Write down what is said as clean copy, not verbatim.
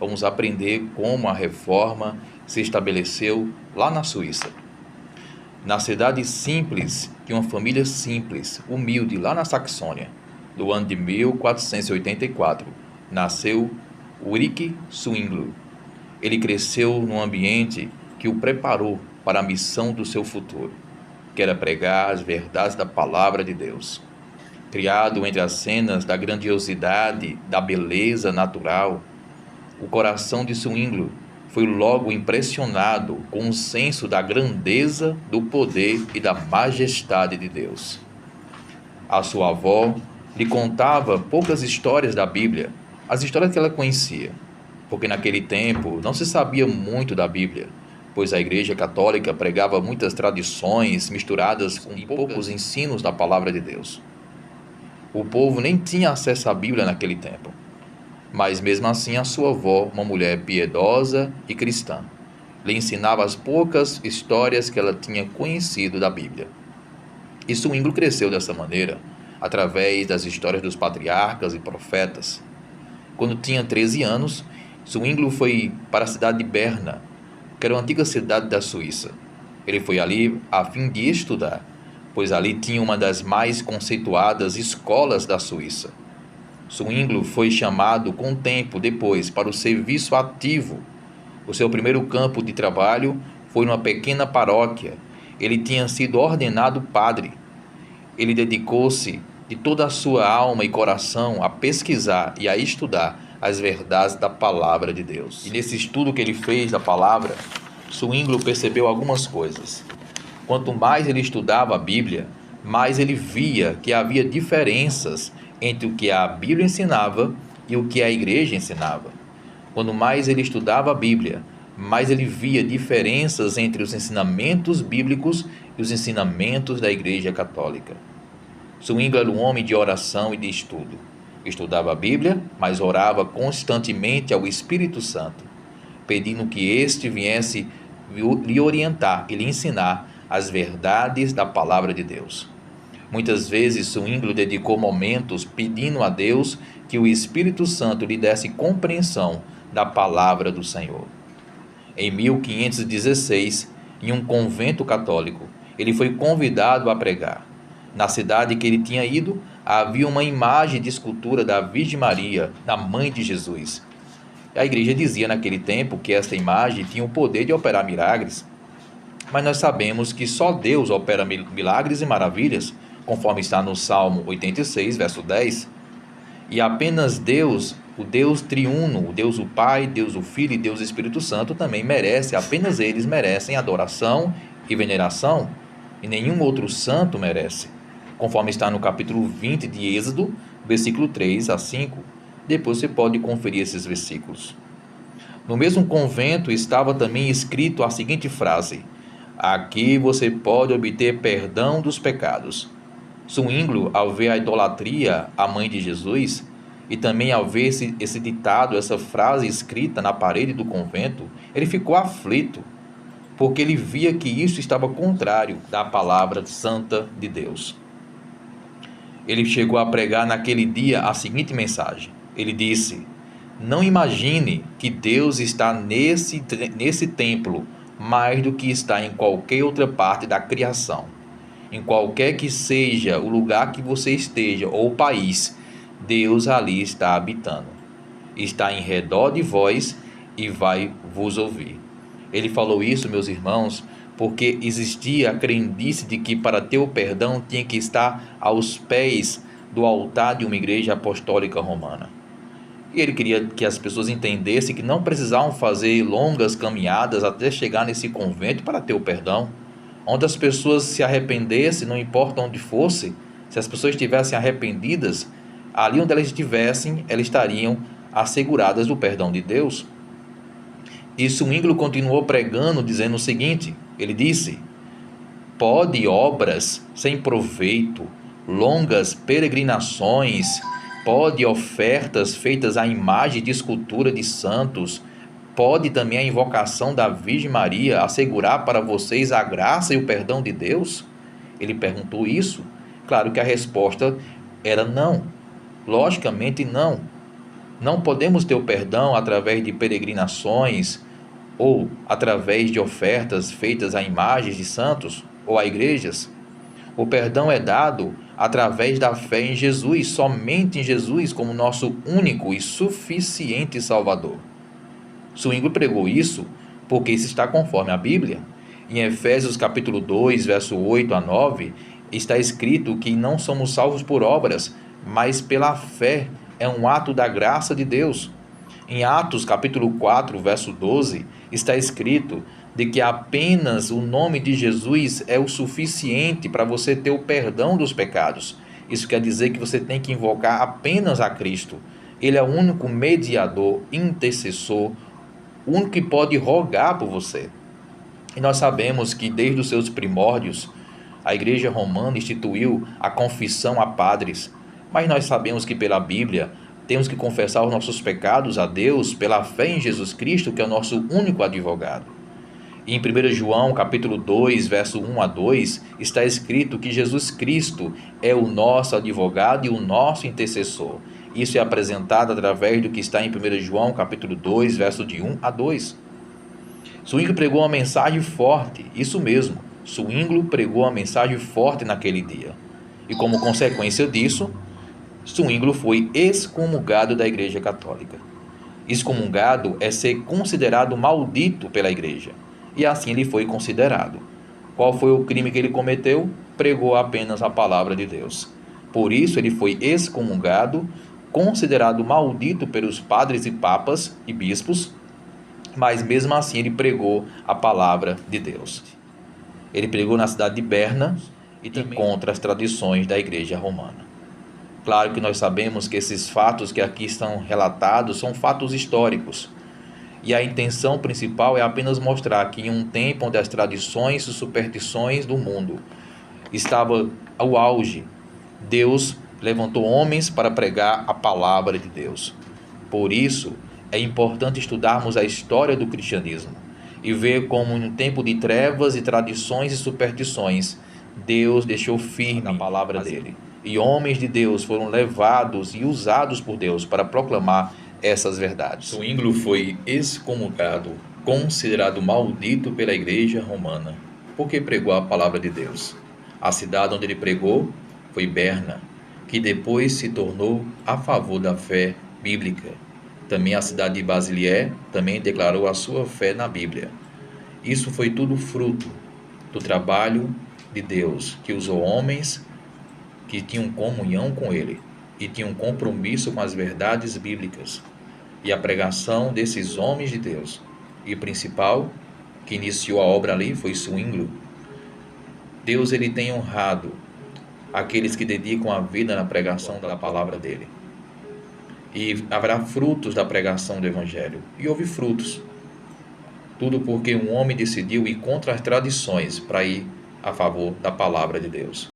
vamos aprender como a reforma se estabeleceu lá na Suíça. Na cidade simples, de uma família simples, humilde, lá na Saxônia, no ano de 1484, nasceu Ulrich Zwingli. Ele cresceu num ambiente que o preparou para a missão do seu futuro, que era pregar as verdades da palavra de Deus. Criado entre as cenas da grandiosidade, da beleza natural, o coração de Zwingli foi logo impressionado com o senso da grandeza, do poder e da majestade de Deus. A sua avó lhe contava poucas histórias da Bíblia, as histórias que ela conhecia, porque naquele tempo não se sabia muito da Bíblia, pois a Igreja Católica pregava muitas tradições misturadas com poucos ensinos da palavra de Deus. O povo nem tinha acesso à Bíblia naquele tempo. Mas mesmo assim a sua avó, uma mulher piedosa e cristã, lhe ensinava as poucas histórias que ela tinha conhecido da Bíblia. E Zwingli cresceu dessa maneira, através das histórias dos patriarcas e profetas. Quando tinha 13 anos, Zwingli foi para a cidade de Berna, que era uma antiga cidade da Suíça. Ele foi ali a fim de estudar, pois ali tinha uma das mais conceituadas escolas da Suíça. Zwingli foi chamado com tempo depois para o serviço ativo. O seu primeiro campo de trabalho foi numa pequena paróquia. Ele tinha sido ordenado padre. Ele dedicou-se de toda a sua alma e coração a pesquisar e a estudar as verdades da palavra de Deus. E nesse estudo que ele fez da palavra, Zwingli percebeu algumas coisas. Quanto mais ele estudava a Bíblia, mais ele via que havia diferenças entre o que a Bíblia ensinava e o que a igreja ensinava. Quanto mais ele estudava a Bíblia, mais ele via diferenças entre os ensinamentos bíblicos e os ensinamentos da Igreja Católica. Zwingli era um homem de oração e de estudo. Estudava a Bíblia, mas orava constantemente ao Espírito Santo, pedindo que este viesse lhe orientar e lhe ensinar as verdades da palavra de Deus. Muitas vezes Zwingli dedicou momentos pedindo a Deus que o Espírito Santo lhe desse compreensão da palavra do Senhor. Em 1516, em um convento católico, ele foi convidado a pregar. Na cidade que ele tinha ido, havia uma imagem de escultura da Virgem Maria, da Mãe de Jesus. A igreja dizia naquele tempo que esta imagem tinha o poder de operar milagres, mas nós sabemos que só Deus opera milagres e maravilhas, conforme está no Salmo 86, verso 10, e apenas Deus, o Deus triuno, o Deus o Pai, Deus o Filho e Deus o Espírito Santo também merece, apenas eles merecem adoração e veneração, e nenhum outro santo merece, conforme está no capítulo 20 de Êxodo, versículo 3 a 5. Depois você pode conferir esses versículos. No mesmo convento estava também escrito a seguinte frase: aqui você pode obter perdão dos pecados. Zwingli, ao ver a idolatria à Mãe de Jesus, e também ao ver esse ditado, essa frase escrita na parede do convento, ele ficou aflito, porque ele via que isso estava contrário da palavra santa de Deus. Ele chegou a pregar naquele dia a seguinte mensagem. Ele disse: não imagine que Deus está nesse templo mais do que está em qualquer outra parte da criação. Em qualquer que seja o lugar que você esteja ou o país, Deus ali está habitando. Está em redor de vós e vai vos ouvir. Ele falou isso, meus irmãos, porque existia a crendice de que para ter o perdão tinha que estar aos pés do altar de uma igreja apostólica romana. E ele queria que as pessoas entendessem que não precisavam fazer longas caminhadas até chegar nesse convento para ter o perdão, onde as pessoas se arrependessem, não importa onde fosse, se as pessoas estivessem arrependidas, ali onde elas estivessem, elas estariam asseguradas do perdão de Deus. E Zwingli continuou pregando, dizendo o seguinte, ele disse: pode obras sem proveito, longas peregrinações, pode ofertas feitas à imagem de escultura de santos, pode também a invocação da Virgem Maria assegurar para vocês a graça e o perdão de Deus? Ele perguntou isso. Claro que a resposta era não. Logicamente não. Não podemos ter o perdão através de peregrinações ou através de ofertas feitas a imagens de santos ou a igrejas. O perdão é dado através da fé em Jesus, somente em Jesus como nosso único e suficiente Salvador. Zwingli pregou isso porque isso está conforme a Bíblia. Em Efésios capítulo 2, verso 8 a 9, está escrito que não somos salvos por obras, mas pela fé. É um ato da graça de Deus. Em Atos capítulo 4, verso 12, está escrito de que apenas o nome de Jesus é o suficiente para você ter o perdão dos pecados. Isso quer dizer que você tem que invocar apenas a Cristo. Ele é o único mediador, intercessor, o único que pode rogar por você. E nós sabemos que desde os seus primórdios, a Igreja Romana instituiu a confissão a padres. Mas nós sabemos que pela Bíblia, temos que confessar os nossos pecados a Deus pela fé em Jesus Cristo, que é o nosso único advogado. E em 1 João, capítulo 2, verso 1 a 2, está escrito que Jesus Cristo é o nosso advogado e o nosso intercessor. Isso é apresentado através do que está em 1 João, capítulo 2, verso de 1 a 2. Zwingli pregou uma mensagem forte, isso mesmo, Zwingli pregou uma mensagem forte naquele dia. E como consequência disso, Zwingli foi excomungado da Igreja Católica. Excomungado é ser considerado maldito pela Igreja. E assim ele foi considerado. Qual foi o crime que ele cometeu? Pregou apenas a palavra de Deus. Por isso ele foi excomungado, considerado maldito pelos padres e papas e bispos, mas mesmo assim ele pregou a palavra de Deus. Ele pregou na cidade de Berna e também contra as tradições da Igreja Romana. Claro que nós sabemos que esses fatos que aqui estão relatados são fatos históricos. E a intenção principal é apenas mostrar que em um tempo onde as tradições e superstições do mundo estava ao auge, Deus levantou homens para pregar a palavra de Deus. Por isso, é importante estudarmos a história do cristianismo e ver como em um tempo de trevas e tradições e superstições, Deus deixou firme a palavra dele. E homens de Deus foram levados e usados por Deus para proclamar essas verdades. Zwingli foi excomungado, considerado maldito pela Igreja Romana, porque pregou a palavra de Deus. A cidade onde ele pregou foi Berna, que depois se tornou a favor da fé bíblica. Também a cidade de Basilié também declarou a sua fé na Bíblia. Isso foi tudo fruto do trabalho de Deus, que usou homens que tinham comunhão com Ele e tinham compromisso com as verdades bíblicas. E a pregação desses homens de Deus, e o principal que iniciou a obra ali foi Zwingli. Deus ele tem honrado aqueles que dedicam a vida na pregação da palavra dele. E haverá frutos da pregação do Evangelho. E houve frutos. Tudo porque um homem decidiu ir contra as tradições para ir a favor da palavra de Deus.